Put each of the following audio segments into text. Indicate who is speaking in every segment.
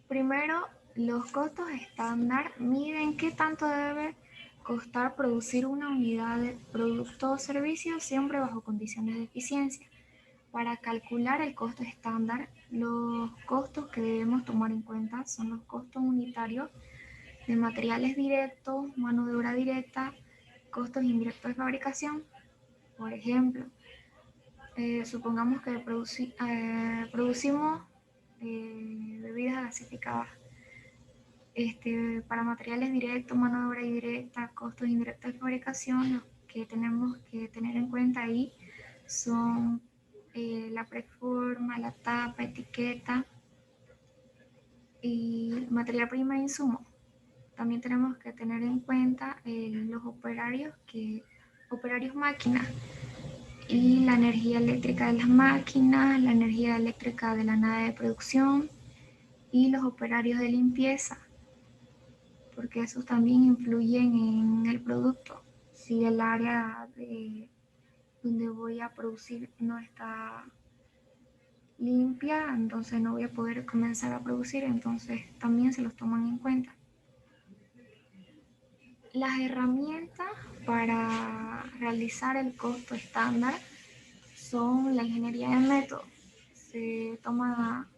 Speaker 1: Primero, los costos estándar miden qué tanto debe costar producir una unidad de producto o servicio siempre bajo condiciones de eficiencia. Para calcular el costo estándar, los costos que debemos tomar en cuenta son los costos unitarios de materiales directos, mano de obra directa, costos indirectos de fabricación. Por ejemplo, supongamos que producimos bebidas gasificadas. Para materiales directos, mano de obra directa, costos indirectos de fabricación, lo que tenemos que tener en cuenta ahí son la preforma, la tapa, etiqueta y materia prima e insumo. También tenemos que tener en cuenta los operarios máquinas y la energía eléctrica de las máquinas, la energía eléctrica de la nave de producción y los operarios de limpieza, porque esos también influyen en el producto. Si el área donde voy a producir no está limpia, entonces no voy a poder comenzar a producir, entonces también se los toman en cuenta. Las herramientas para realizar el costo estándar son la ingeniería de método. Se toma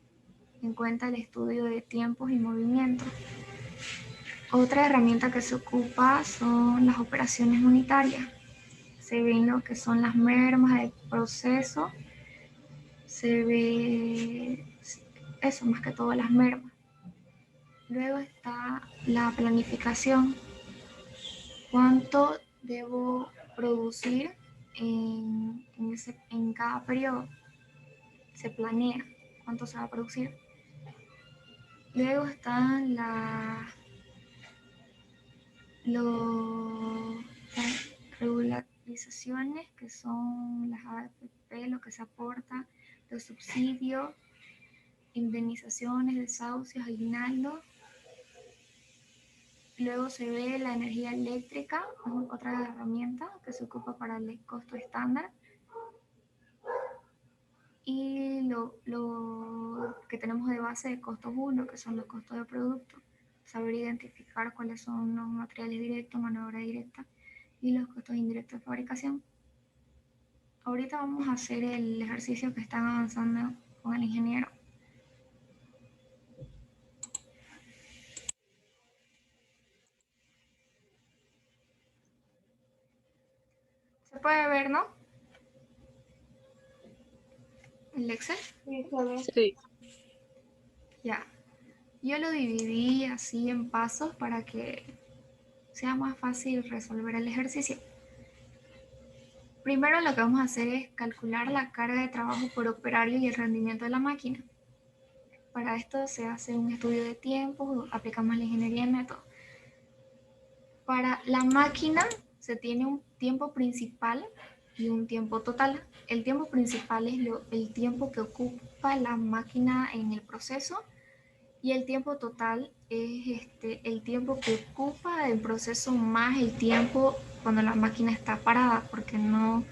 Speaker 1: en cuenta el estudio de tiempos y movimientos. Otra herramienta que se ocupa son las operaciones unitarias. Se ven lo que son las mermas del proceso, se ve eso, más que todo las mermas. Luego está la planificación. ¿Cuánto debo producir en cada periodo? Se planea cuánto se va a producir. Luego están las regularizaciones, que son las AFP, lo que se aporta, los subsidios, indemnizaciones, desahucios, aguinaldos. Luego se ve la energía eléctrica, otra herramienta que se ocupa para el costo estándar. Y lo que tenemos de base de costos 1, que son los costos de producto. Saber identificar cuáles son los materiales directos, mano de obra directa y los costos indirectos de fabricación. Ahorita vamos a hacer el ejercicio que están avanzando con el ingeniero. Se puede ver, ¿no? El Excel.
Speaker 2: Sí.
Speaker 1: Ya. Yo lo dividí así en pasos para que sea más fácil resolver el ejercicio. Primero lo que vamos a hacer es calcular la carga de trabajo por operario y el rendimiento de la máquina. Para esto se hace un estudio de tiempo, aplicamos la ingeniería de método. Para la máquina se tiene un tiempo principal y un tiempo total. El tiempo principal es el tiempo que ocupa la máquina en el proceso y el tiempo total es el tiempo que ocupa el proceso más el tiempo cuando la máquina está parada, porque no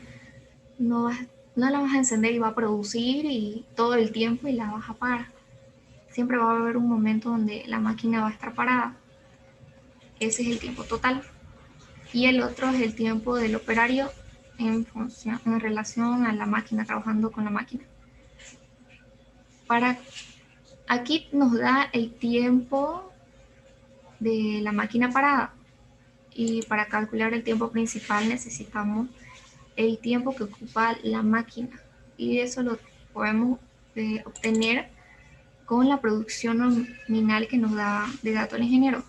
Speaker 1: la vas a encender y va a producir y todo el tiempo y la vas a parar. Siempre va a haber un momento donde la máquina va a estar parada. Ese es el tiempo total. Y el otro es el tiempo del operario en relación a la máquina, trabajando con la máquina. Aquí nos da el tiempo de la máquina parada. Y para calcular el tiempo principal necesitamos el tiempo que ocupa la máquina. Y eso lo podemos obtener con la producción nominal que nos da de dato el ingeniero.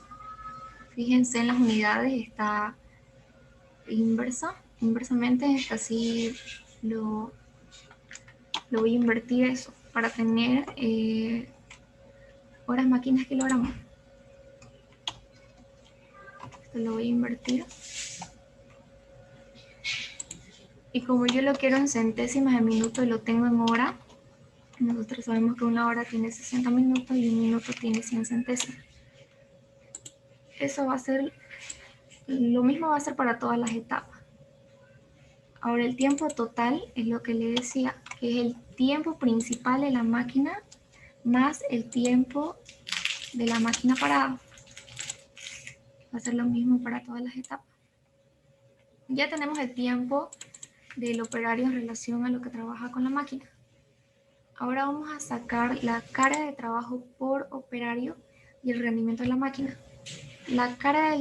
Speaker 1: Fíjense en las unidades, está inversamente, así lo voy a invertir eso para tener horas, máquinas, kilogramos. Esto lo voy a invertir. Y como yo lo quiero en centésimas de minuto y lo tengo en hora, nosotros sabemos que una hora tiene 60 minutos y un minuto tiene 100 centésimas. Eso va a ser, lo mismo va a ser para todas las etapas. Ahora el tiempo total es lo que le decía, que es el tiempo principal de la máquina más el tiempo de la máquina parada. Va a ser lo mismo para todas las etapas. Ya tenemos el tiempo del operario en relación a lo que trabaja con la máquina. Ahora vamos a sacar la carga de trabajo por operario y el rendimiento de la máquina. La carga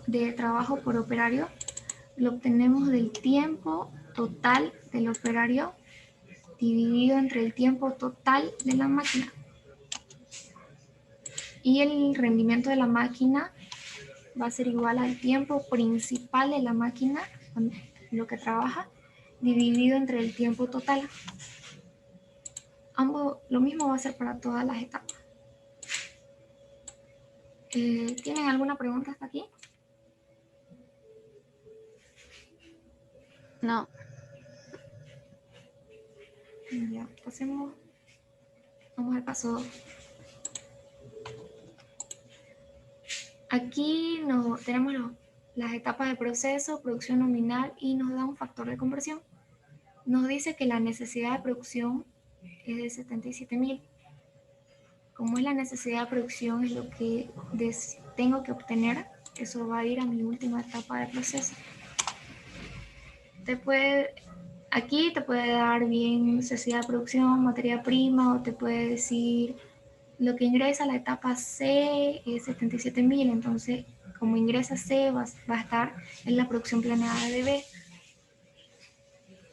Speaker 1: de trabajo por operario lo obtenemos del tiempo total del operario dividido entre el tiempo total de la máquina. Y el rendimiento de la máquina va a ser igual al tiempo principal de la máquina, lo que trabaja, dividido entre el tiempo total. Lo mismo va a ser para todas las etapas. ¿Tienen alguna pregunta hasta aquí?
Speaker 2: No.
Speaker 1: Ya, pasemos. Vamos al paso 2. Aquí tenemos las etapas de proceso, producción nominal y nos da un factor de conversión. Nos dice que la necesidad de producción es de 77.000. Como es la necesidad de producción, es lo que tengo que obtener, eso va a ir a mi última etapa de proceso. Aquí te puede dar bien necesidad de producción, materia prima, o te puede decir lo que ingresa a la etapa C es 77.000, entonces como ingresa C va a estar en la producción planeada de B.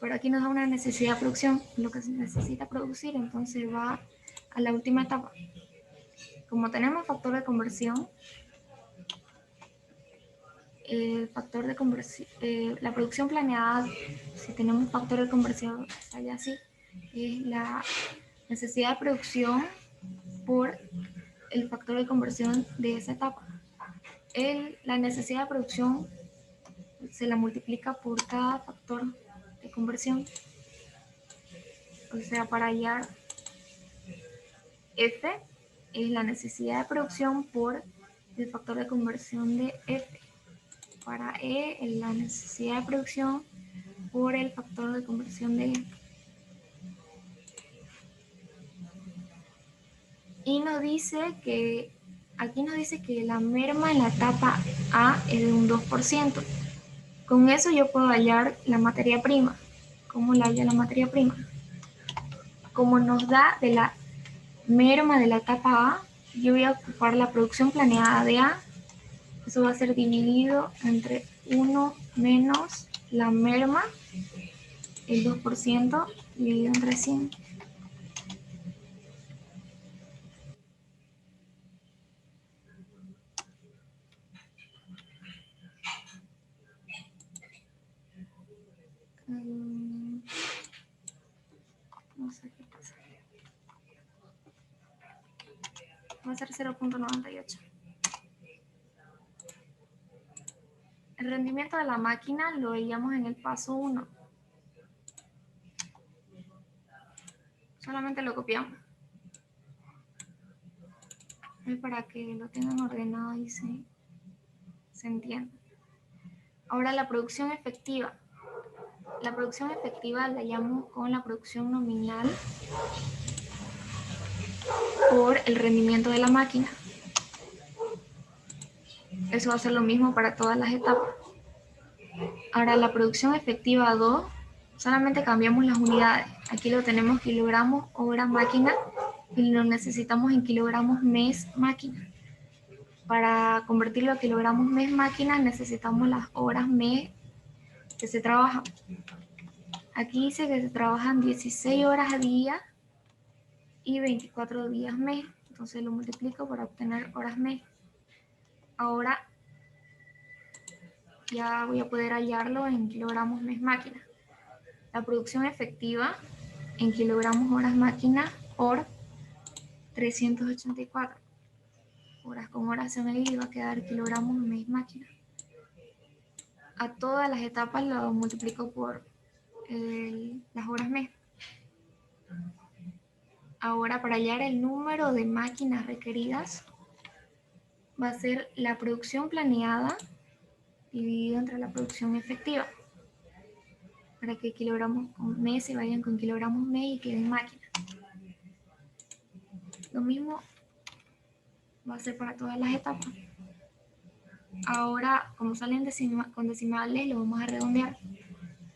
Speaker 1: Pero aquí nos da una necesidad de producción, lo que se necesita producir, entonces va a la última etapa. Como tenemos factor de conversión, factor de conversión, la producción planeada, si tenemos factor de conversión, sale así, es la necesidad de producción por el factor de conversión de esa etapa. La necesidad de producción se la multiplica por cada factor de conversión. O sea, para hallar F es la necesidad de producción por el factor de conversión de F. Para E es la necesidad de producción por el factor de conversión de E. Y aquí nos dice que la merma en la etapa A es de un 2%. Con eso yo puedo hallar la materia prima. ¿Cómo la halla la materia prima? Como nos da de la merma de la etapa A, yo voy a ocupar la producción planeada de A. Eso va a ser dividido entre 1 menos la merma, el 2%, dividido entre 100. No sé qué pasa. Va a ser 0.98. El rendimiento de la máquina lo veíamos en el paso 1. Solamente lo copiamos. Es para que lo tengan ordenado y se entienda. Ahora la producción efectiva. La producción efectiva la llamo con la producción nominal por el rendimiento de la máquina. Eso va a ser lo mismo para todas las etapas. Ahora la producción efectiva 2, solamente cambiamos las unidades. Aquí lo tenemos kilogramos hora máquina y lo necesitamos en kilogramos mes máquina. Para convertirlo a kilogramos mes máquina necesitamos las horas mes que se trabajan. Aquí dice que se trabajan 16 horas a día y 24 días mes. Entonces lo multiplico para obtener horas mes. Ahora ya voy a poder hallarlo en kilogramos mes máquina. La producción efectiva en kilogramos horas máquina por 384. Horas con horas se me va a quedar kilogramos mes máquina. A todas las etapas lo multiplico por las horas mes. Ahora, para hallar el número de máquinas requeridas, va a ser la producción planeada dividido entre la producción efectiva, para que kilogramos mes se vayan con kilogramos mes y queden máquinas. Lo mismo va a ser para todas las etapas. Ahora, como salen con decimales, lo vamos a redondear.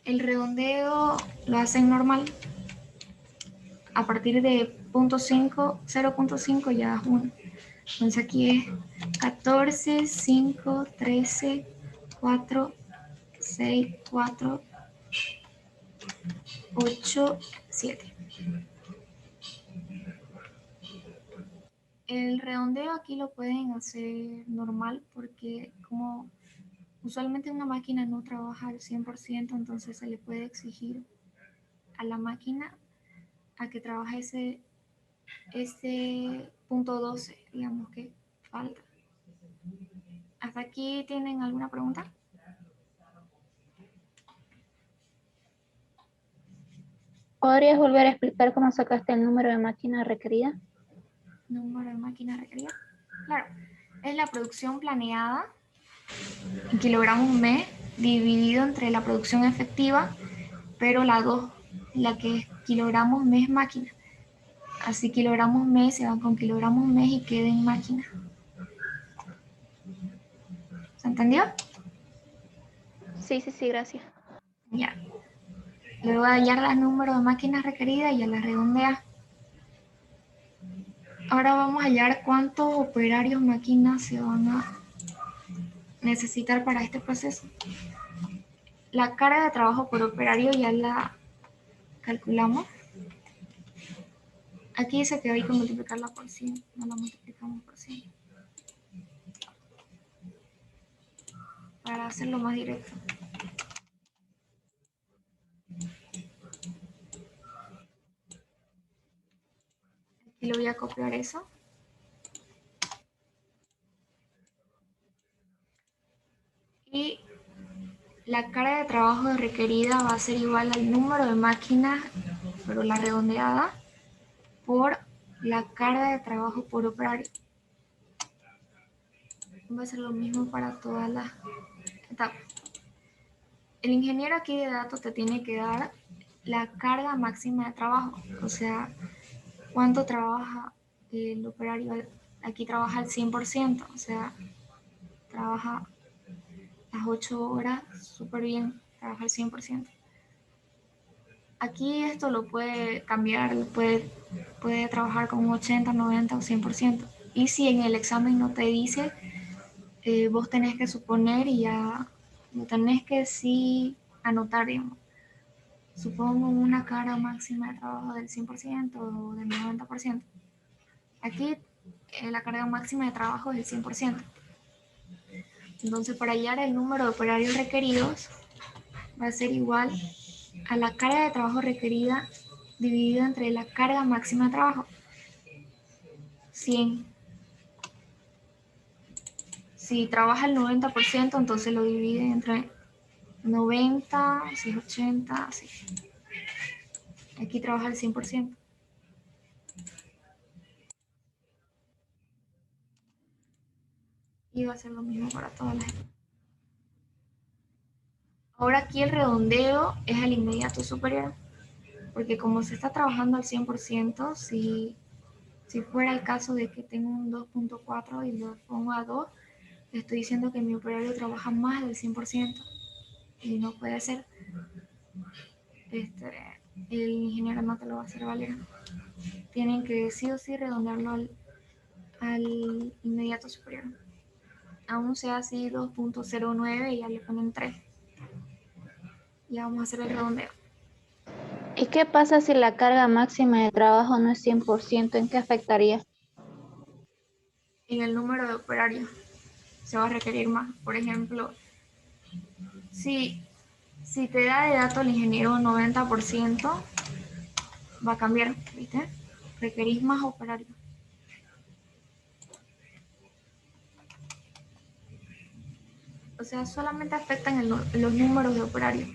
Speaker 1: El redondeo lo hacen normal. A partir de 0.5 ya das 1. Entonces aquí es 14, 5, 13, 4, 6, 4, 8, 7. El redondeo aquí lo pueden hacer normal porque como usualmente una máquina no trabaja al 100%, entonces se le puede exigir a la máquina a que trabaje ese punto 12, digamos que falta. ¿Hasta aquí tienen alguna pregunta?
Speaker 2: ¿Podrías volver a explicar cómo sacaste el número de máquina requerida?
Speaker 1: Número de máquina requerida. Claro, es la producción planeada en kilogramos mes dividido entre la producción efectiva, pero la 2, la que es kilogramos mes máquina. Así kilogramos mes se van con kilogramos mes y queda en máquina. ¿Se entendió?
Speaker 2: Sí, gracias.
Speaker 1: Ya. Luego de hallar los números de máquinas requeridas, ya las redondea. Ahora vamos a hallar cuántos operarios máquinas se van a necesitar para este proceso. La carga de trabajo por operario ya la calculamos. Aquí dice que hay que multiplicarla por 100, no la multiplicamos por 100. Para hacerlo más directo. Aquí le voy a copiar eso. Y la carga de trabajo requerida va a ser igual al número de máquinas, pero la redondeada, por la carga de trabajo por operario. Va a ser lo mismo para todas las etapas. El ingeniero aquí de datos te tiene que dar la carga máxima de trabajo, o sea, cuánto trabaja el operario. Aquí trabaja al 100%, o sea, trabaja las 8 horas súper bien, trabaja al 100%. Aquí esto lo puede cambiar, puede trabajar con un 80, 90 o 100%. Y si en el examen no te dice, vos tenés que suponer y ya lo tenés que sí anotar, digamos. Supongo una carga máxima de trabajo del 100% o del 90%. Aquí la carga máxima de trabajo es del 100%. Entonces, para hallar el número de operarios requeridos, va a ser igual a la carga de trabajo requerida dividida entre la carga máxima de trabajo, 100. Si trabaja el 90%, entonces lo divide entre 90, si es 80, así. Aquí trabaja el 100%. Y va a ser lo mismo para todas las. Ahora aquí el redondeo es al inmediato superior, porque como se está trabajando al 100%, si fuera el caso de que tengo un 2.4 y lo pongo a 2, estoy diciendo que mi operario trabaja más del 100% y no puede ser. El ingeniero no te lo va a hacer valer. Tienen que sí o sí redondearlo al inmediato superior. Aún sea así 2.09 y ya le ponen 3. Ya vamos a hacer el redondeo.
Speaker 2: ¿Y qué pasa si la carga máxima de trabajo no es 100%? ¿En qué afectaría?
Speaker 1: En el número de operarios se va a requerir más. Por ejemplo, si te da de dato el ingeniero 90%, va a cambiar, ¿viste? Requerís más operarios. O sea, solamente afectan los números de operarios.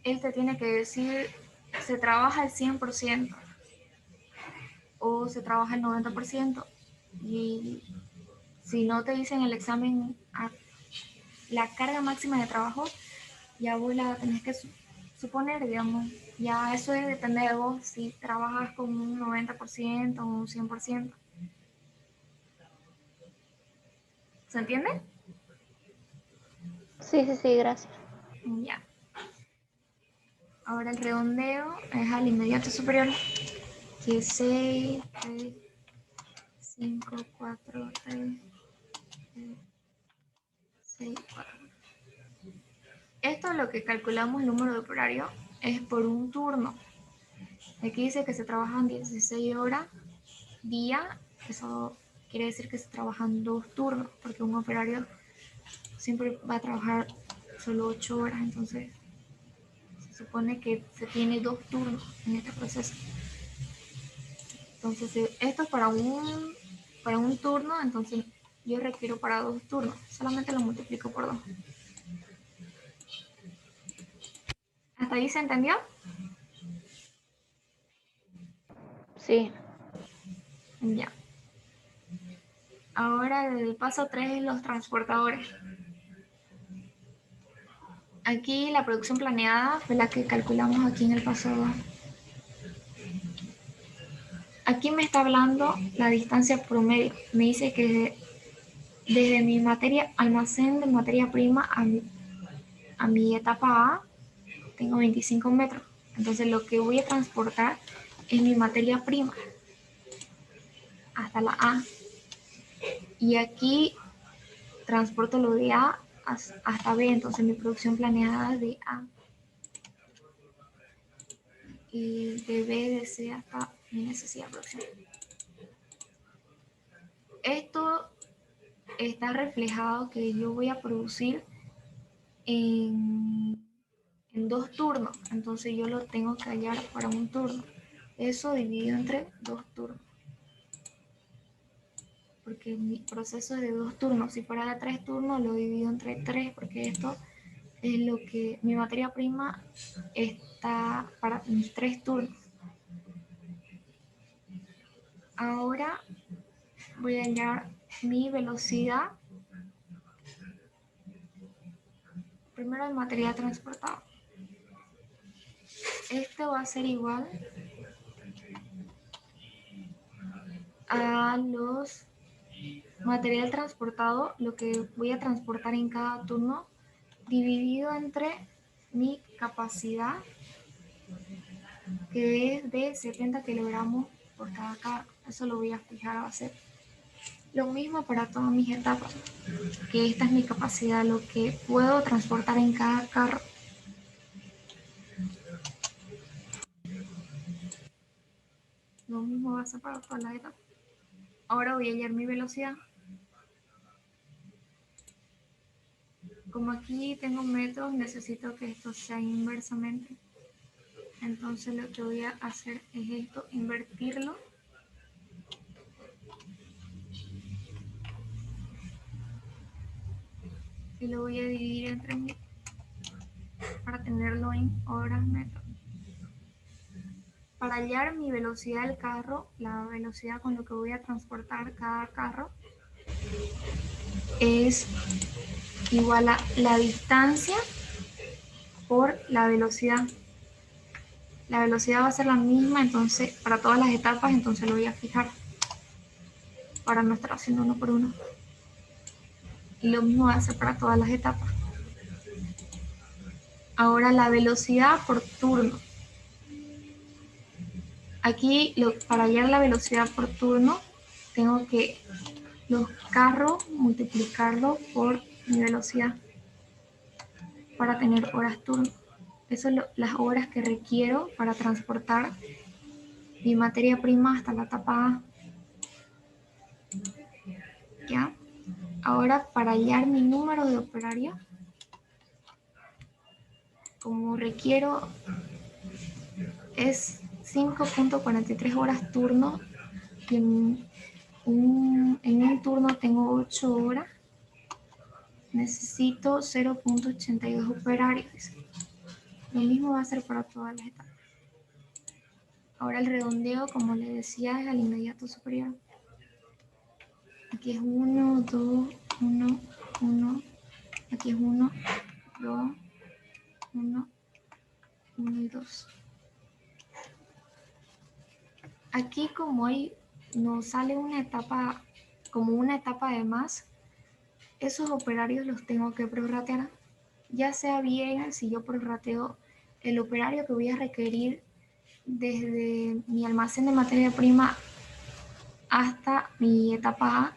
Speaker 1: Él te tiene que decir, se trabaja el 100% o se trabaja el 90%. Y si no te dicen el examen la carga máxima de trabajo, ya vos la tenés que suponer, digamos. Ya eso depende de vos, si trabajas con un 90% o un 100%. ¿Se entiende?
Speaker 2: Sí, sí, sí, gracias.
Speaker 1: Ya. Ahora el redondeo es al inmediato superior, que es 6, 3, 5, 4, 3, 6, 4. Esto es lo que calculamos el número de operario, es por un turno. Aquí dice que se trabajan 16 horas día, eso quiere decir que se trabajan 2 turnos, porque un operario siempre va a trabajar solo 8 horas, entonces se supone que se tiene 2 turnos en este proceso. Entonces, si esto es para un turno, entonces yo requiero para 2 turnos, solamente lo multiplico por 2. ¿Hasta ahí se entendió?
Speaker 2: Sí,
Speaker 1: Ya. Ahora el paso 3 es los transportadores. Aquí la producción planeada fue la que calculamos aquí en el paso 2. Aquí me está hablando la distancia promedio. Me dice que desde mi almacén de materia prima a mi etapa A tengo 25 metros. Entonces lo que voy a transportar es mi materia prima hasta la A. Y aquí transporto lo de A hasta B. Entonces mi producción planeada es de A. Y de B, de C hasta mi necesidad próxima. Esto está reflejado que yo voy a producir en 2 turnos, entonces yo lo tengo que hallar para un turno. Eso dividido entre 2 turnos, porque mi proceso es de 2 turnos. Si fuera de 3 turnos, lo divido entre 3, porque esto es lo que mi materia prima está para mis 3 turnos. Ahora voy a hallar mi velocidad. Primero el material transportado. Este va a ser igual a los material transportado, lo que voy a transportar en cada turno, dividido entre mi capacidad, que es de 70 kilogramos por cada carro. Eso lo voy a fijar a ser lo mismo para todas mis etapas, que esta es mi capacidad, lo que puedo transportar en cada carro. Lo mismo va a ser para todas las etapas. Ahora voy a hallar mi velocidad. Como aquí tengo metros, necesito que esto sea inversamente. Entonces lo que voy a hacer es esto, invertirlo. Y lo voy a dividir entre mí para tenerlo en horas metros. Para hallar mi velocidad del carro, la velocidad con lo que voy a transportar cada carro, es igual a la distancia por la velocidad. La velocidad va a ser la misma, entonces, para todas las etapas, entonces lo voy a fijar para no estar haciendo uno por uno. Y lo mismo va a ser para todas las etapas. Ahora la velocidad por turno. Aquí, para hallar la velocidad por turno, tengo que los carros multiplicarlo por mi velocidad para tener horas turno. Eso es las horas que requiero para transportar mi materia prima hasta la etapa A. ¿Ya? Ahora, para hallar mi número de operarios, como requiero es 5.43 horas turno, y en un turno tengo 8 horas, necesito 0.82 operarios. Lo mismo va a ser para todas las etapas. Ahora el redondeo, como les decía, es al inmediato superior. Aquí es 1, 2, 1, 1. Aquí es 1, 2, 1, 1 y 2. Aquí como hoy nos sale una etapa, como una etapa de más, esos operarios los tengo que prorratear, ya sea bien si yo prorrateo el operario que voy a requerir desde mi almacén de materia prima hasta mi etapa A,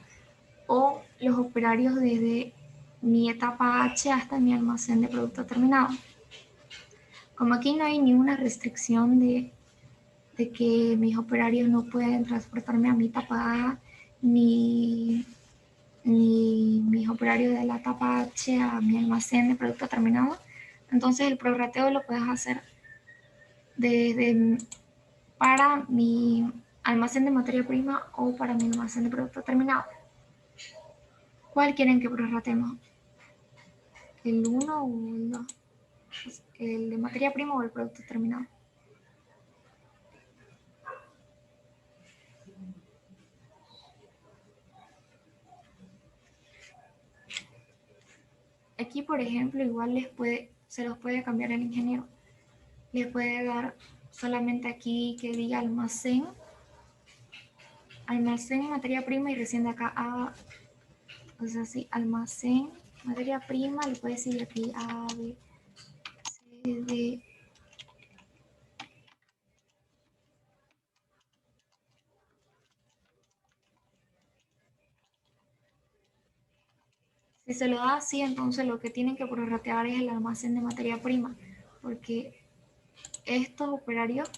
Speaker 1: o los operarios desde mi etapa H hasta mi almacén de producto terminado. Como aquí no hay ninguna restricción de que mis operarios no pueden transportarme a mi etapa A, ni mis operarios de la etapa H a mi almacén de producto terminado, entonces el prorrateo lo puedes hacer desde para mi almacén de materia prima o para mi almacén de producto terminado. ¿Cuál quieren que prorratemos? ¿El 1 o el 2? ¿El de materia prima o el producto terminado? Aquí, por ejemplo, igual se los puede cambiar el ingeniero. Les puede dar solamente aquí que diga almacén, materia prima, y recién de acá a, o sea, sí, almacén, materia prima, le puede decir aquí A, B, C, D. Si se lo da así, entonces lo que tienen que prorratear es el almacén de materia prima, porque estos operarios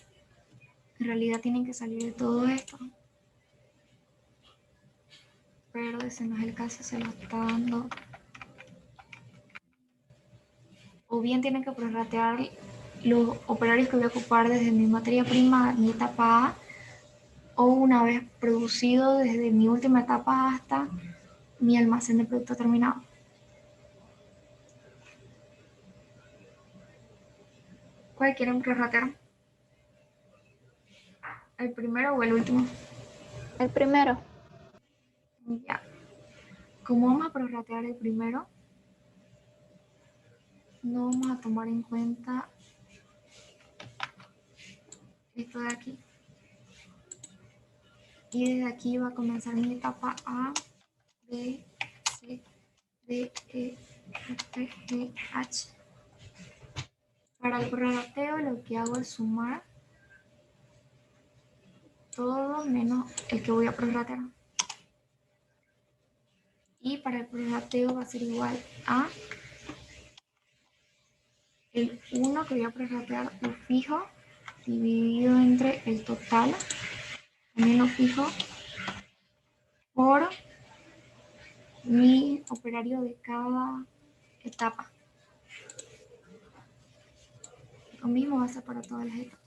Speaker 1: en realidad tienen que salir de todo esto, pero ese no es el caso, se lo está dando. O bien tienen que prorratear los operarios que voy a ocupar desde mi materia prima, mi etapa A, o una vez producido desde mi última etapa hasta mi almacén de producto terminado. ¿Cuál quieren prorratear? ¿El primero o el último?
Speaker 2: El primero.
Speaker 1: Ya. Como vamos a prorratear el primero, no vamos a tomar en cuenta esto de aquí. Y desde aquí va a comenzar mi etapa A, B, C, D, E, F, G, H. Para el prorrateo lo que hago es sumar todo menos el que voy a prorratear. Y para el prorrateo va a ser igual a el 1 que voy a prorratear, lo fijo, dividido entre el total, también lo fijo, por mi operario de cada etapa. Lo mismo va a ser para todas las etapas.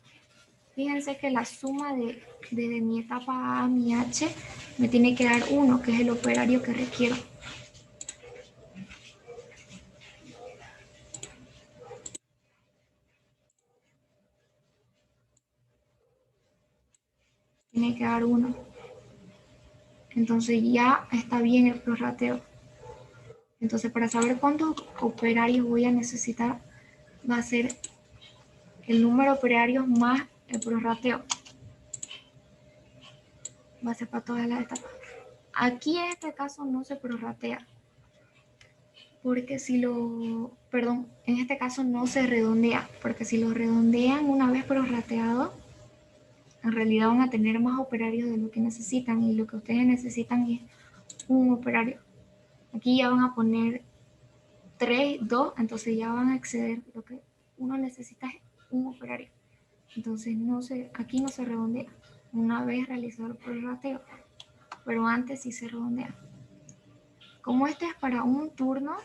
Speaker 1: Fíjense que la suma desde mi etapa A a mi H me tiene que dar 1, que es el operario que requiero. Tiene que dar 1. Entonces ya está bien el prorrateo. Entonces, para saber cuántos operarios voy a necesitar, va a ser el número de operarios más el prorrateo. Va a ser para todas las etapas. Aquí en este caso no se prorratea, porque en este caso no se redondea, porque si lo redondean una vez prorrateado, en realidad van a tener más operarios de lo que necesitan, y lo que ustedes necesitan es un operario. Aquí ya van a poner 3, 2, entonces ya van a exceder lo que uno necesita, es un operario. Entonces aquí no se redondea una vez realizado el prorrateo, pero antes sí se redondea. Como este es para un turno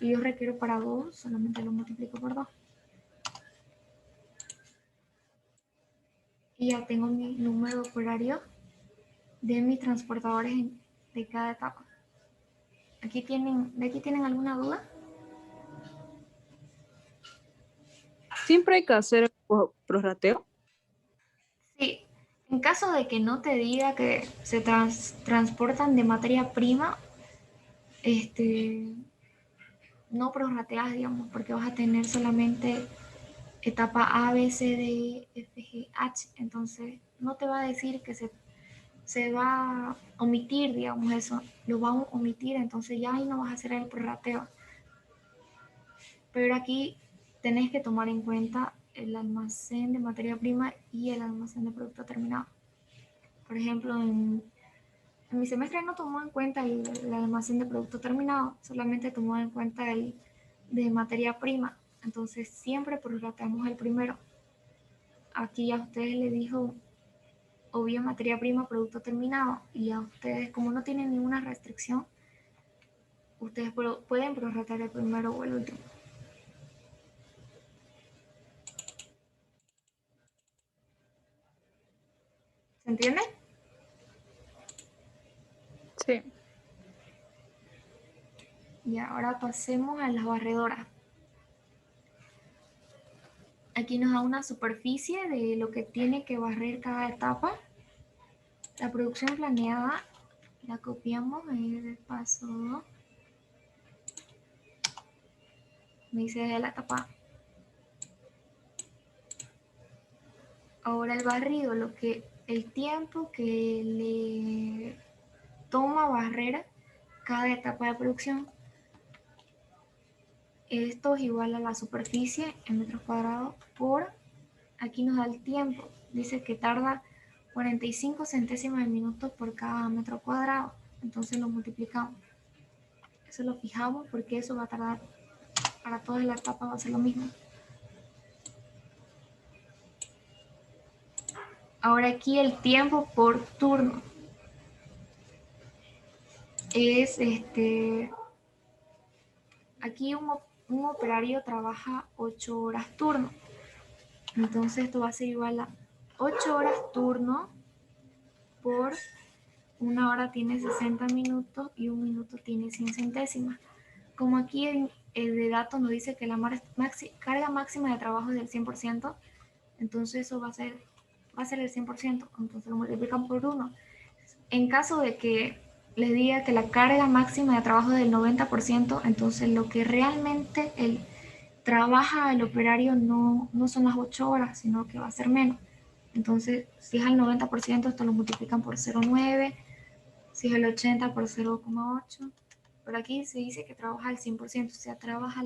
Speaker 1: y yo requiero para 2, solamente lo multiplico por 2. Y ya tengo mi número de operario de mis transportadores de cada etapa. ¿De aquí tienen alguna duda?
Speaker 3: Siempre hay que hacer el prorrateo.
Speaker 1: Sí, en caso de que no te diga que se transportan de materia prima, no prorrateas, digamos, porque vas a tener solamente etapa A, B, C, D, F, G, H. Entonces, no te va a decir que se se va a omitir, digamos eso, lo va a omitir, entonces ya ahí no vas a hacer el prorrateo. Pero aquí tenés que tomar en cuenta el almacén de materia prima y el almacén de producto terminado. Por ejemplo, en mi semestre no tomó en cuenta el almacén de producto terminado, solamente tomó en cuenta el de materia prima. Entonces siempre prorrateamos el primero. Aquí a ustedes les dijo obvio materia prima, producto terminado, y a ustedes, como no tienen ninguna restricción, ustedes pueden prorratear el primero o el último. ¿Se entiende?
Speaker 3: Sí.
Speaker 1: Y ahora pasemos a las barredoras. Aquí nos da una superficie de lo que tiene que barrer cada etapa. La producción planeada la copiamos en el paso 2. Me dice de la etapa A. Ahora el barrido, el tiempo que le toma barrer cada etapa de producción. Esto es igual a la superficie en metros cuadrados por, aquí nos da el tiempo, dice que tarda 45 centésimas de minuto por cada metro cuadrado, entonces lo multiplicamos. Eso lo fijamos porque eso va a tardar, para todas las etapas va a ser lo mismo. Ahora aquí el tiempo por turno es aquí un operario trabaja 8 horas turno. Entonces esto va a ser igual a 8 horas turno por una hora tiene 60 minutos y un minuto tiene 100 centésimas. Como aquí el de datos nos dice que la carga máxima de trabajo es del 100%, entonces eso va a ser el 100%, entonces lo multiplican por 1. En caso de que les diga que la carga máxima de trabajo es del 90%, entonces lo que realmente trabaja el operario no son las 8 horas, sino que va a ser menos. Entonces, si es al 90%, esto lo multiplican por 0,9, si es el 80 por 0,8. Pero aquí se dice que trabaja al 100%, o sea, trabaja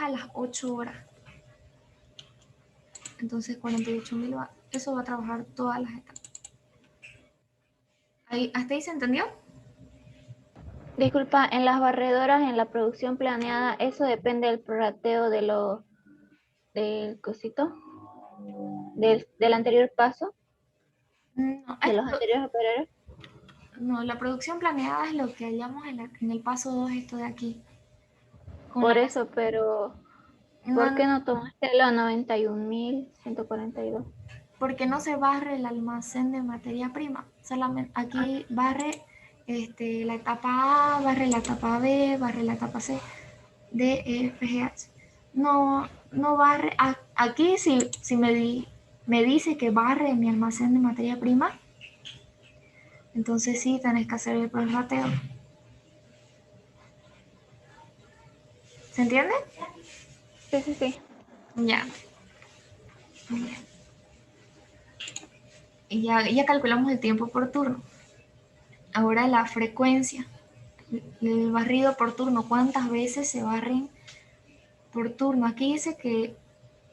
Speaker 1: las 8 horas. Entonces, 48.000, eso va a trabajar todas las etapas. ¿Hasta ahí se entendió?
Speaker 2: Disculpa, en las barredoras, en la producción planeada, eso depende del prorrateo del cosito, del anterior paso,
Speaker 1: No,
Speaker 2: de los anteriores operarios.
Speaker 1: no, la producción planeada es lo que hallamos en el paso 2, esto de aquí.
Speaker 2: Por eso, pero
Speaker 1: No,
Speaker 2: ¿por
Speaker 1: no,
Speaker 2: qué no tomaste los 91.142?
Speaker 1: porque no se barre el almacén de materia prima. Solamente aquí barre la etapa A, barre la etapa B, barre la etapa C, D, E, F, G, H. No barre. Aquí si me dice que barre mi almacén de materia prima, entonces sí tenés que hacer el prorrateo. ¿Se entiende?
Speaker 2: Sí, sí, sí.
Speaker 1: Ya. Y ya calculamos el tiempo por turno. Ahora la frecuencia. El barrido por turno. ¿Cuántas veces se barren por turno? Aquí dice que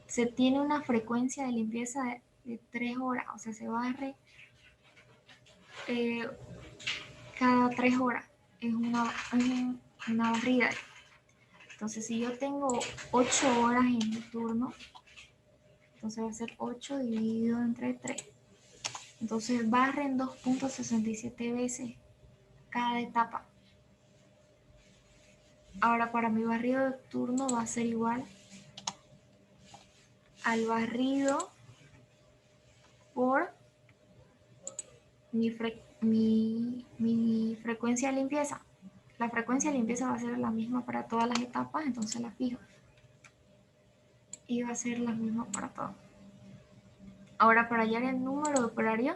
Speaker 1: se tiene una frecuencia de limpieza de 3 horas. O sea, se barre cada 3 horas. Es una barrida. Entonces, si yo tengo 8 horas en mi turno, entonces va a ser 8 dividido entre 3. Entonces barren 2.67 veces cada etapa. Ahora para mi barrido de turno va a ser igual al barrido por mi frecuencia de limpieza. La frecuencia de limpieza va a ser la misma para todas las etapas, entonces la fijo. Y va a ser la misma para todos. Ahora para hallar el número de operario,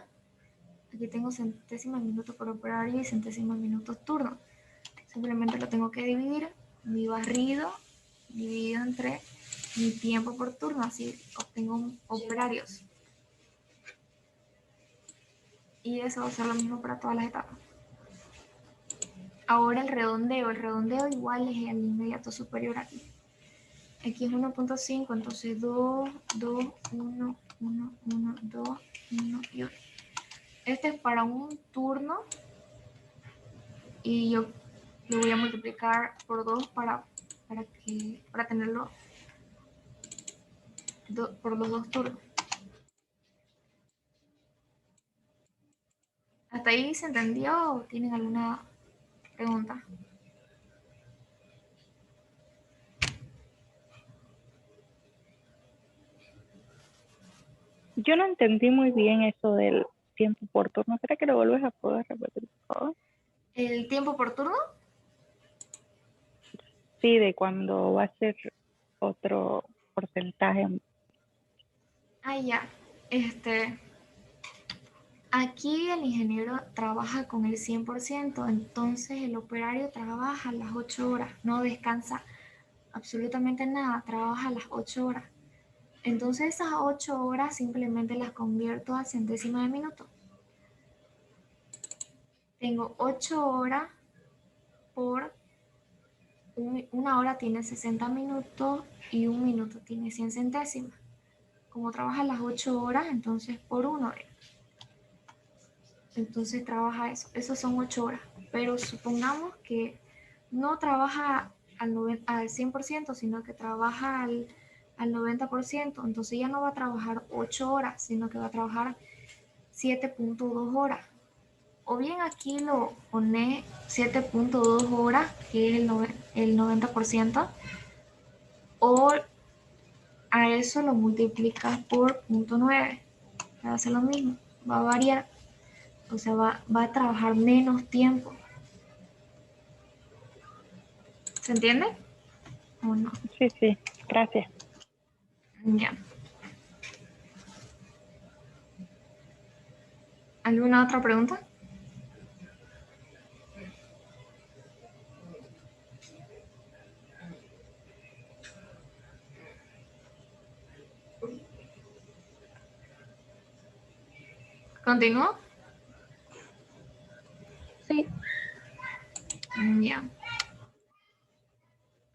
Speaker 1: aquí tengo centésimas de minutos por operario y centésimas de minutos turno. Simplemente lo tengo que dividir, mi barrido dividido entre mi tiempo por turno, así obtengo operarios. Y eso va a ser lo mismo para todas las etapas. Ahora el redondeo igual es el inmediato superior aquí. Aquí es 1.5, entonces 2, 2, 1, 1, 1, 2, 1 y 1. Este es para un turno y yo lo voy a multiplicar por 2 para tenerlo por los 2 turnos. ¿Hasta ahí se entendió o tienen alguna pregunta?
Speaker 4: Yo no entendí muy bien eso del tiempo por turno. ¿Será que lo vuelves a poder repetir, por favor?
Speaker 1: ¿El tiempo por turno?
Speaker 4: Sí, de cuando va a ser otro porcentaje.
Speaker 1: Ah, ya. Aquí el ingeniero trabaja con el 100%, entonces el operario trabaja las 8 horas, no descansa absolutamente nada, trabaja las 8 horas. Entonces esas 8 horas simplemente las convierto a centésima de minuto. Tengo 8 horas por una hora tiene 60 minutos y un minuto tiene 100 centésimas. Como trabaja las 8 horas, entonces por 1 hora. Entonces trabaja eso. Esos son 8 horas. Pero supongamos que no trabaja al 100%, sino que trabaja al 90%. Entonces ya no va a trabajar 8 horas, sino que va a trabajar 7.2 horas. O bien aquí lo pone 7.2 horas, que es el 90%, o a eso lo multiplicas por 0.9. Va a hacer lo mismo, va a variar, o sea, va a trabajar menos tiempo. ¿Se entiende? ¿O no?
Speaker 4: Sí, sí, gracias.
Speaker 1: Ya. ¿Alguna otra pregunta? ¿Continúo?
Speaker 2: Sí,
Speaker 1: Ya.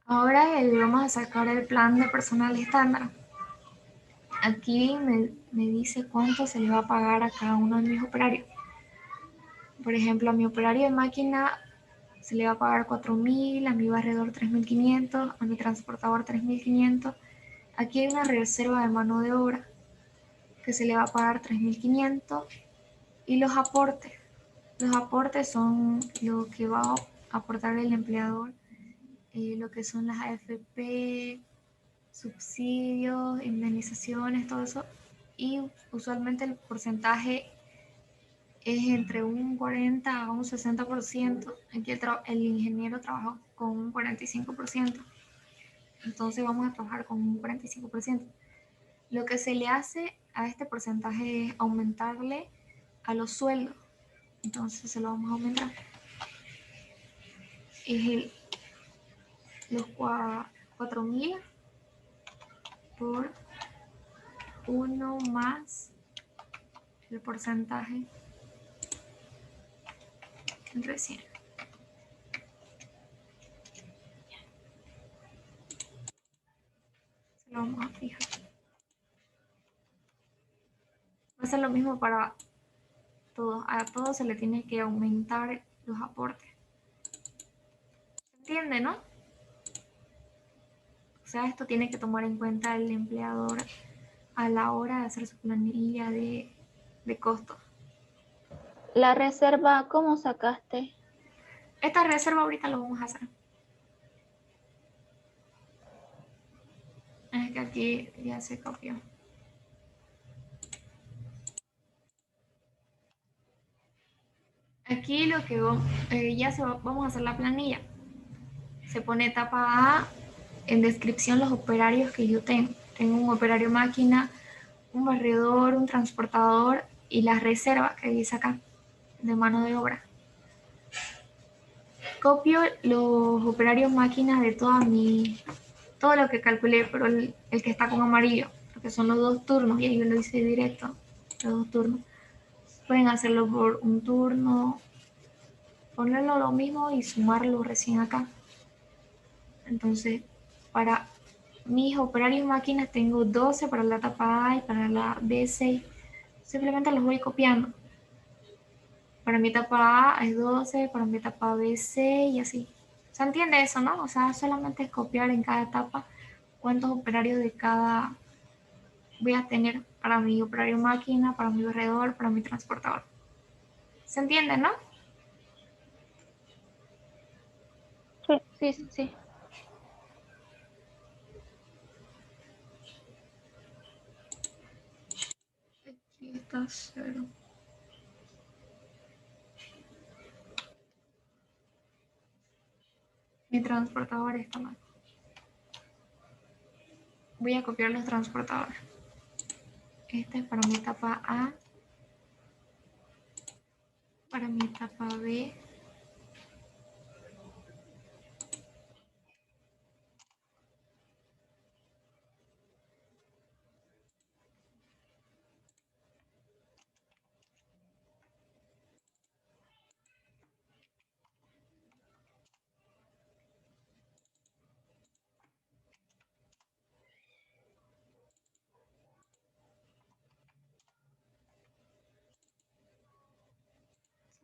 Speaker 1: Ahora vamos a sacar el plan de personal estándar. Aquí me dice cuánto se le va a pagar a cada uno de mis operarios. Por ejemplo, a mi operario de máquina se le va a pagar 4.000, a mi barredor 3.500, a mi transportador 3.500. Aquí hay una reserva de mano de obra que se le va a pagar 3.500 y los aportes. Los aportes son lo que va a aportar el empleador, lo que son las AFP, subsidios, indemnizaciones, todo eso. Y usualmente el porcentaje es entre un 40 a un 60%. Aquí el ingeniero trabaja con un 45%. Entonces vamos a trabajar con un 45%. Lo que se le hace a este porcentaje es aumentarle a los sueldos. Entonces se lo vamos a aumentar. Es los 4.000 por 1 más el porcentaje entre 100. Se lo vamos a fijar. Va a ser lo mismo para todos. A todos se le tiene que aumentar los aportes. ¿Se entiende, no? O sea, esto tiene que tomar en cuenta el empleador a la hora de hacer su planilla de costos.
Speaker 2: la reserva, ¿cómo sacaste?
Speaker 1: Esta reserva ahorita lo vamos a hacer. Es que aquí ya se copió. Aquí lo que vamos a hacer la planilla. Se pone etapa A, en descripción los operarios que yo tengo. Tengo un operario máquina, un barredor, un transportador y las reservas que dice acá de mano de obra. Copio los operarios máquinas de todo lo que calculé, pero el que está con amarillo, porque son los 2 turnos y ahí yo lo hice directo, los 2 turnos. Pueden hacerlo por un turno, ponerlo lo mismo y sumarlo recién acá. Entonces, para mis operarios máquinas tengo 12 para la etapa A y para la B6. Simplemente los voy copiando. Para mi etapa A es 12, para mi etapa B 6 y así. ¿Se entiende eso, no? O sea, solamente es copiar en cada etapa cuántos operarios de cada voy a tener para mi operario máquina, para mi corredor, para mi transportador. ¿Se entiende, no?
Speaker 2: Sí, sí.
Speaker 1: Aquí está 0. Mi transportador está mal. Voy a copiar los transportadores. Este es para mi etapa A, para mi etapa B,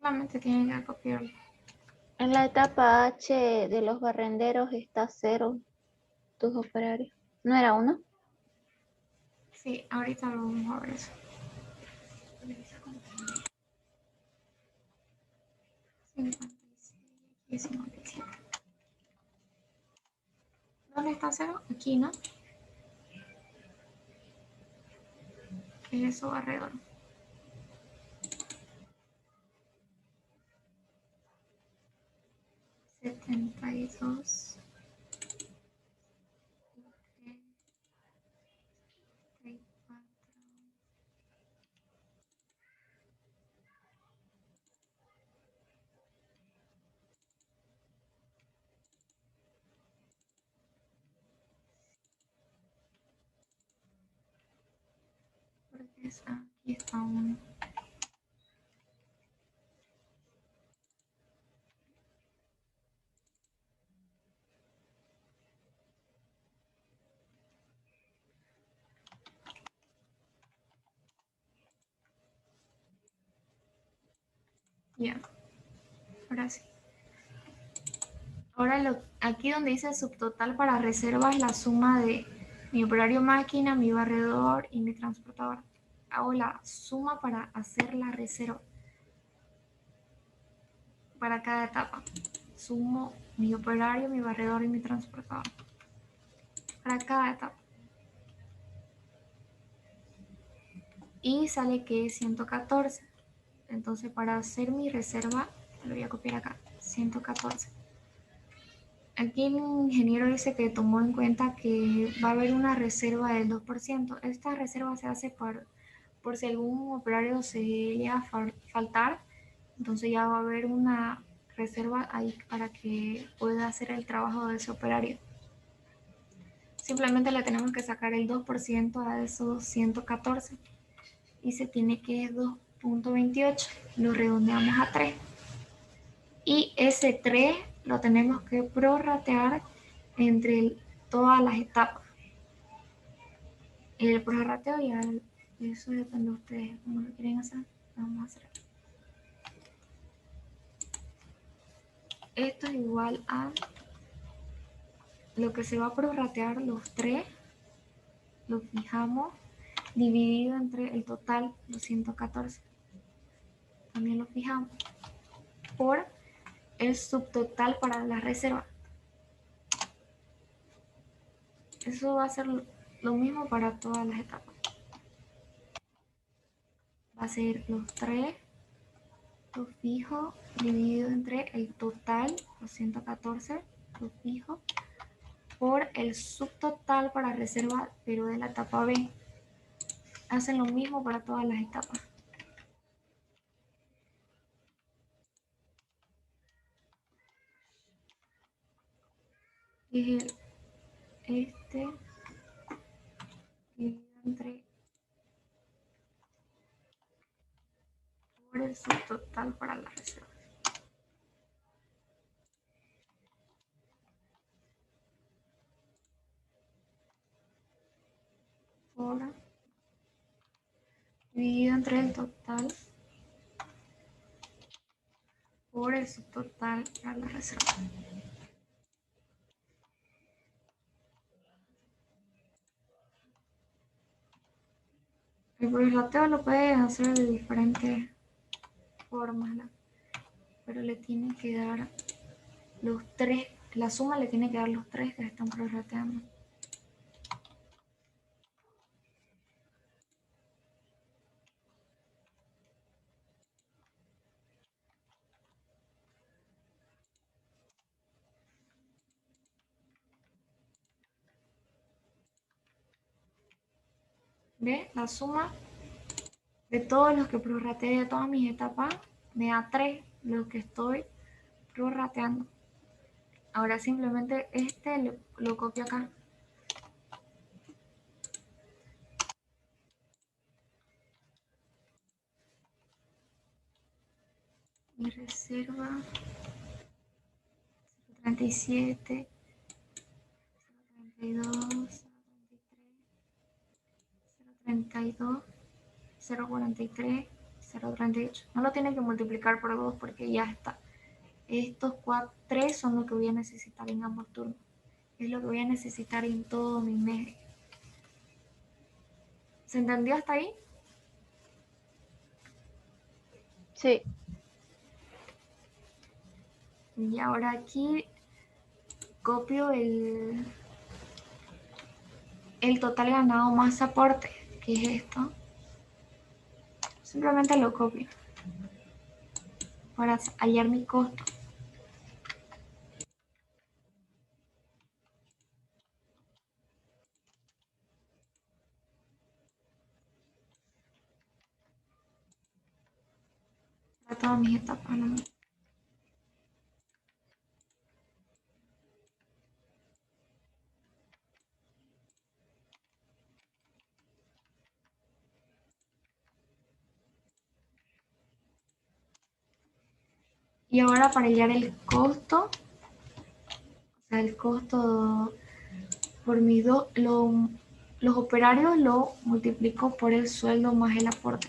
Speaker 1: solamente tienen que copiarlo.
Speaker 2: En la etapa H de los barrenderos está 0 tus operarios. ¿No era 1?
Speaker 1: Sí, ahorita lo vamos a ver eso. 56 y 57. ¿Dónde está 0? Aquí, ¿no? ¿Qué es eso alrededor? 72. 34. Porque aquí está 1. Ya, ahora sí. Ahora aquí donde dice subtotal para reserva es la suma de mi operario máquina, mi barredor y mi transportador. Hago la suma para hacer la reserva para cada etapa. Sumo mi operario, mi barredor y mi transportador para cada etapa. Y sale que es 114. Entonces para hacer mi reserva, lo voy a copiar acá, 114. Aquí el ingeniero dice que tomó en cuenta que va a haber una reserva del 2%. Esta reserva se hace por si algún operario se llega a faltar, entonces ya va a haber una reserva ahí para que pueda hacer el trabajo de ese operario. Simplemente le tenemos que sacar el 2% a esos 114 y se tiene que es 2.28, lo redondeamos a 3. Y ese 3 lo tenemos que prorratear entre todas las etapas. El prorrateo ya, eso depende de ustedes cómo lo quieren hacer. Vamos a hacer. Esto es igual a lo que se va a prorratear los 3, lo fijamos dividido entre el total, los 114. También lo fijamos por el subtotal para la reserva. Eso va a ser lo mismo para todas las etapas. Va a ser los 3, lo fijo, dividido entre el total, los 114, lo fijo, por el subtotal para reserva, pero de la etapa B. Hacen lo mismo para todas las etapas. Y este dividido entre por el subtotal para la reserva. Por dividido entre el total por el subtotal para la reserva. El prorrateo lo puedes hacer de diferentes formas, ¿no? Pero le tiene que dar los 3, la suma le tiene que dar los 3 que están prorrateando. ¿Ve? La suma de todos los que prorrateé de todas mis etapas me da 3 los que estoy prorrateando. Ahora simplemente lo copio acá. Mi reserva 37, 032, 032, 043, 038. No lo tiene que multiplicar por 2 porque ya está. Estos 3 son los que voy a necesitar en ambos turnos. Es lo que voy a necesitar en todo mi mes. ¿Se entendió hasta ahí?
Speaker 2: Sí.
Speaker 1: Y ahora aquí copio el total ganado más aporte, que es esto. Simplemente lo copio para hallar mi costo. Para todas mis etapas, ¿no? Y ahora para hallar el costo, o sea, el costo por mis los operarios lo multiplico por el sueldo más el aporte.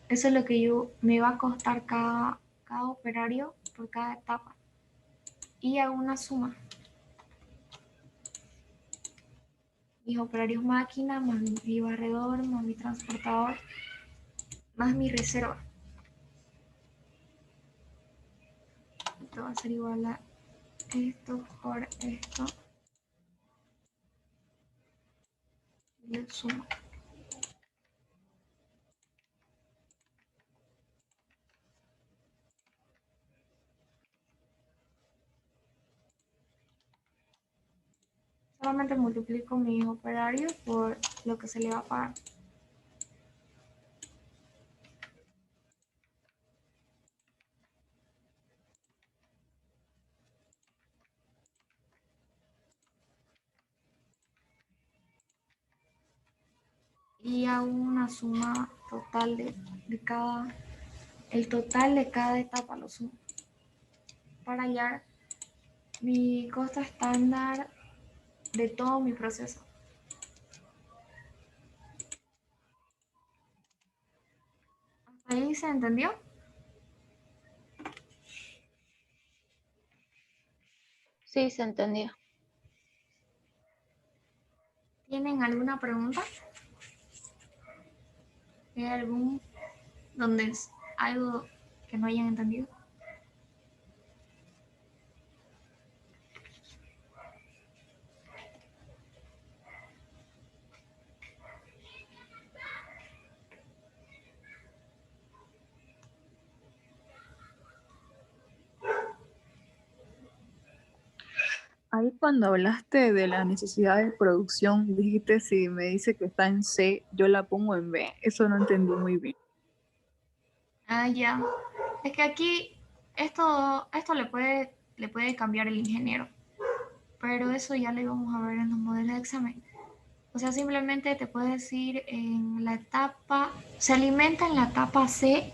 Speaker 1: Eso es lo que me va a costar cada operario por cada etapa. Y hago una suma. Mis operarios máquina, más mi barredor, más mi transportador, más mi reserva. Esto va a ser igual a esto por esto. Y le sumo. Solamente multiplico mis operarios por lo que se le va a pagar. Y hago una suma total el total de cada etapa lo sumo para hallar mi costo estándar de todo mi proceso. ¿Hasta ahí se entendió?
Speaker 2: Sí, se entendió.
Speaker 1: ¿Tienen alguna pregunta? ¿Hay donde es algo que no hayan entendido?
Speaker 3: Ahí cuando hablaste de la necesidad de producción, dijiste si me dice que está en C, yo la pongo en B. Eso no entendí muy bien.
Speaker 1: Ah, ya. Es que aquí esto le puede cambiar el ingeniero, pero eso ya lo íbamos a ver en los modelos de examen. O sea, simplemente te puede decir en la etapa, se alimenta en la etapa C,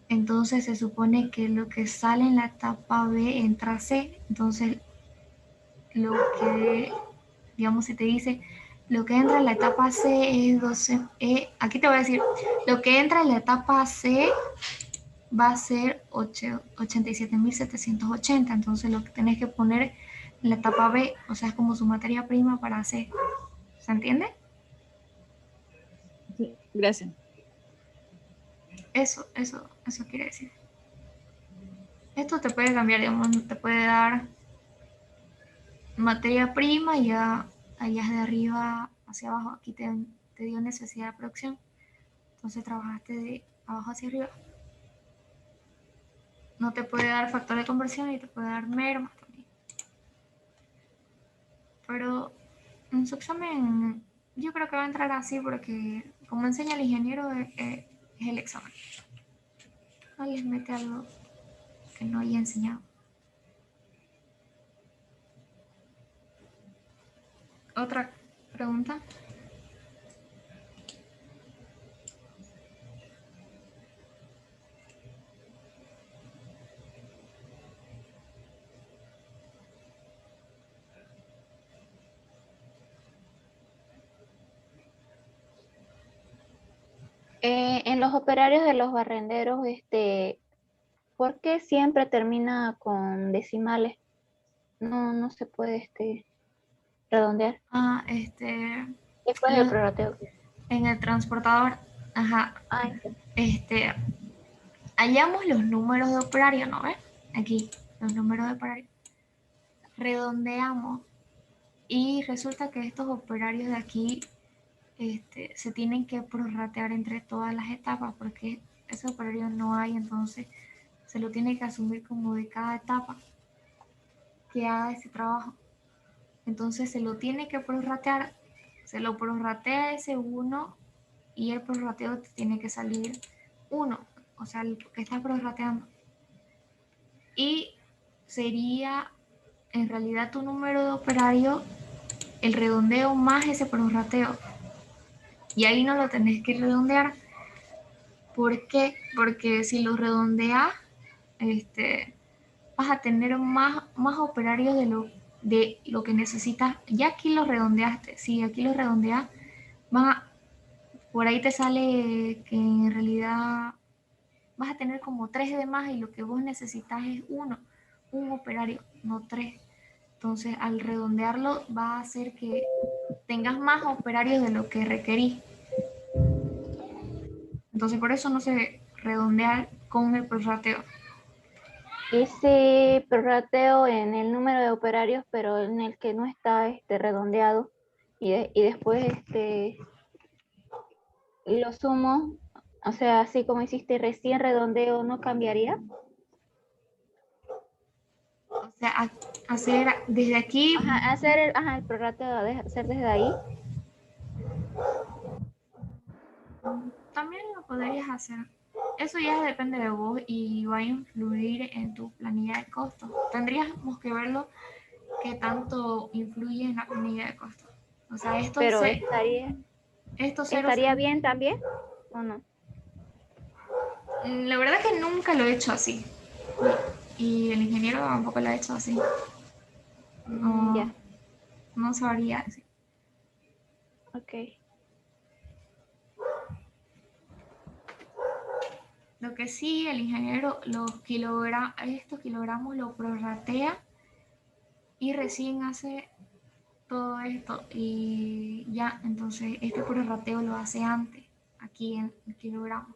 Speaker 1: entonces se supone que lo que sale en la etapa B entra a C, entonces lo que, digamos, si te dice, lo que entra en la etapa C es 12, aquí te voy a decir, lo que entra en la etapa C va a ser 87.780, entonces lo que tenés que poner en la etapa B, o sea, es como su materia prima para C. ¿Se entiende?
Speaker 3: Sí, gracias.
Speaker 1: Eso quiere decir. Esto te puede cambiar, digamos, te puede dar materia prima y ya allá de arriba hacia abajo, aquí te dio necesidad de producción, entonces trabajaste de abajo hacia arriba. No te puede dar factor de conversión y te puede dar mermas también. Pero en su examen yo creo que va a entrar así porque como enseña el ingeniero es el examen. No les mete algo que no haya enseñado. ¿Otra pregunta?
Speaker 2: En los operarios de los barrenderos, ¿por qué siempre termina con decimales? No se puede redondear.
Speaker 1: Ah,
Speaker 2: Después del
Speaker 1: lo-
Speaker 2: prorrateo.
Speaker 1: en el transportador, ajá,
Speaker 2: Ay,
Speaker 1: este, hallamos los números de operario, ¿no ves? Aquí, los números de operario. Redondeamos y resulta que estos operarios de aquí se tienen que prorratear entre todas las etapas porque ese operario no hay, entonces se lo tiene que asumir como de cada etapa que haga ese trabajo. Entonces se lo tiene que prorratear, se lo prorratea ese uno y el prorrateo te tiene que salir uno, o sea, el que está prorrateando. Y sería en realidad tu número de operario, el redondeo más ese prorrateo. Y ahí no lo tenés que redondear. ¿Por qué? Porque si lo redondeas, vas a tener más operarios de lo que necesitas. Ya aquí lo redondeaste. Si aquí lo redondeas, por ahí te sale que en realidad vas a tener como 3 de más y lo que vos necesitas es un operario, no 3. Entonces, al redondearlo va a hacer que tengas más operarios de lo que requerís. Entonces, por eso no se redondea con el prorrateo.
Speaker 2: ese prorrateo en el número de operarios, pero en el que no está redondeado, y después lo sumo, o sea, así como hiciste recién redondeo, ¿no cambiaría?
Speaker 1: O sea, hacer desde aquí
Speaker 2: Ajá, el prorrateo, hacer desde ahí.
Speaker 1: también lo podrías hacer. Eso ya depende de vos y va a influir en tu planilla de costos. Tendríamos que verlo qué tanto influye en la planilla de costos. O sea,
Speaker 2: Pero
Speaker 1: estos ceros,
Speaker 2: estaría bien también, ¿o no?
Speaker 1: la verdad que nunca lo he hecho así. Y el ingeniero tampoco lo ha hecho así. No,
Speaker 2: Ya,
Speaker 1: no sabría decir.
Speaker 2: ok.
Speaker 1: Lo que sí, el ingeniero estos kilogramos lo prorratea y recién hace todo esto y ya, entonces este prorrateo lo hace antes, aquí en el kilogramo.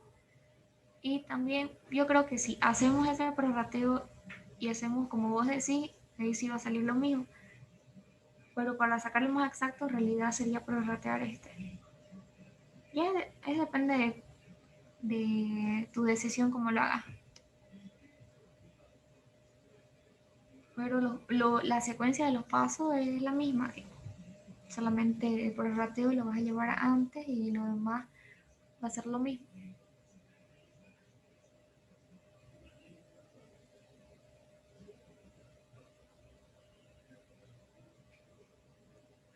Speaker 1: Y también yo creo que si hacemos ese prorrateo y hacemos como vos decís, ahí sí va a salir lo mismo. Pero para sacarlo más exacto, en realidad sería prorratear este. Ya depende de tu decisión cómo lo hagas. Pero la secuencia de los pasos es la misma. Solamente el prorrateo lo vas a llevar antes y lo demás va a ser lo mismo.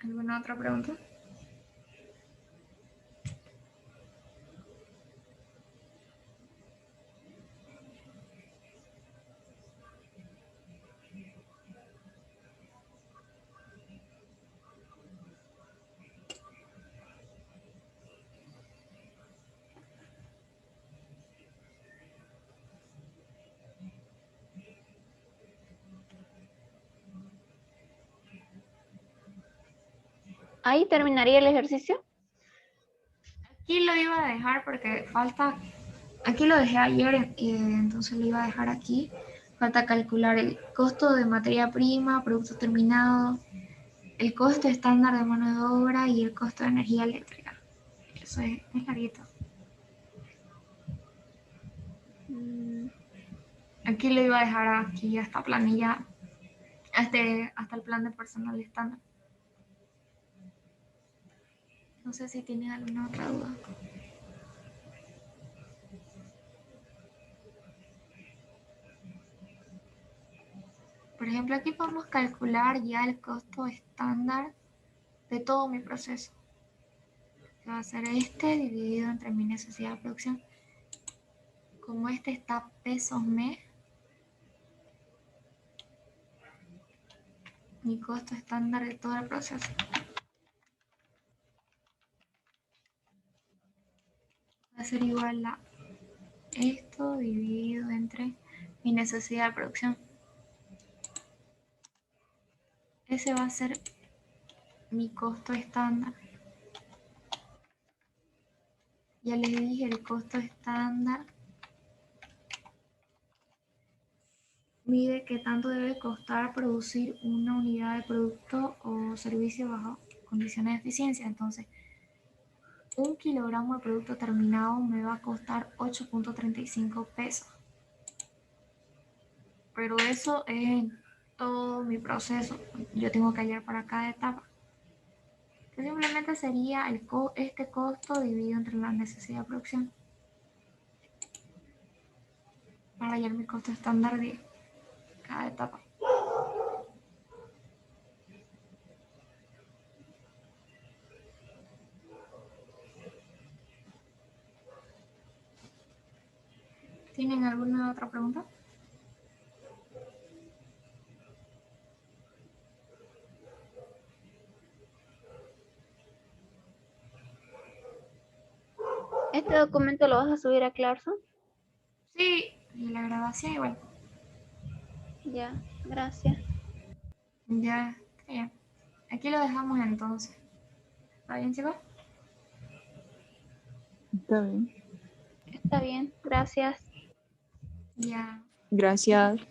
Speaker 1: ¿Alguna otra pregunta?
Speaker 2: Ahí terminaría el ejercicio.
Speaker 1: Aquí lo iba a dejar porque falta, aquí lo dejé ayer, entonces lo iba a dejar aquí. Falta calcular el costo de materia prima, producto terminado, el costo estándar de mano de obra y el costo de energía eléctrica. Eso es larguito. Aquí lo iba a dejar aquí esta planilla, hasta el plan de personal estándar. No sé si tienen alguna otra duda. Por ejemplo, aquí podemos calcular ya el costo estándar de todo mi proceso. Que va a ser este dividido entre mi necesidad de producción. Como este está pesos mes, mi costo estándar de todo el proceso va a ser igual a esto dividido entre mi necesidad de producción. Ese va a ser mi costo estándar. Ya les dije, el costo estándar mide qué tanto debe costar producir una unidad de producto o servicio bajo condiciones de eficiencia. Entonces, 1 kilogramo de producto terminado me va a costar 8.35 pesos. Pero eso es en todo mi proceso. Yo tengo que hallar para cada etapa. Que simplemente sería este costo dividido entre la necesidad de producción para hallar mi costo estándar de cada etapa. ¿Tienen alguna otra pregunta?
Speaker 2: ¿Este documento lo vas a subir a Clarkson?
Speaker 1: Sí, y la grabación igual.
Speaker 2: Ya, gracias.
Speaker 1: Ya, está bien. Aquí lo dejamos entonces. ¿Está bien, chicos?
Speaker 3: Está bien.
Speaker 2: Está bien, gracias.
Speaker 1: Ya.
Speaker 3: Gracias.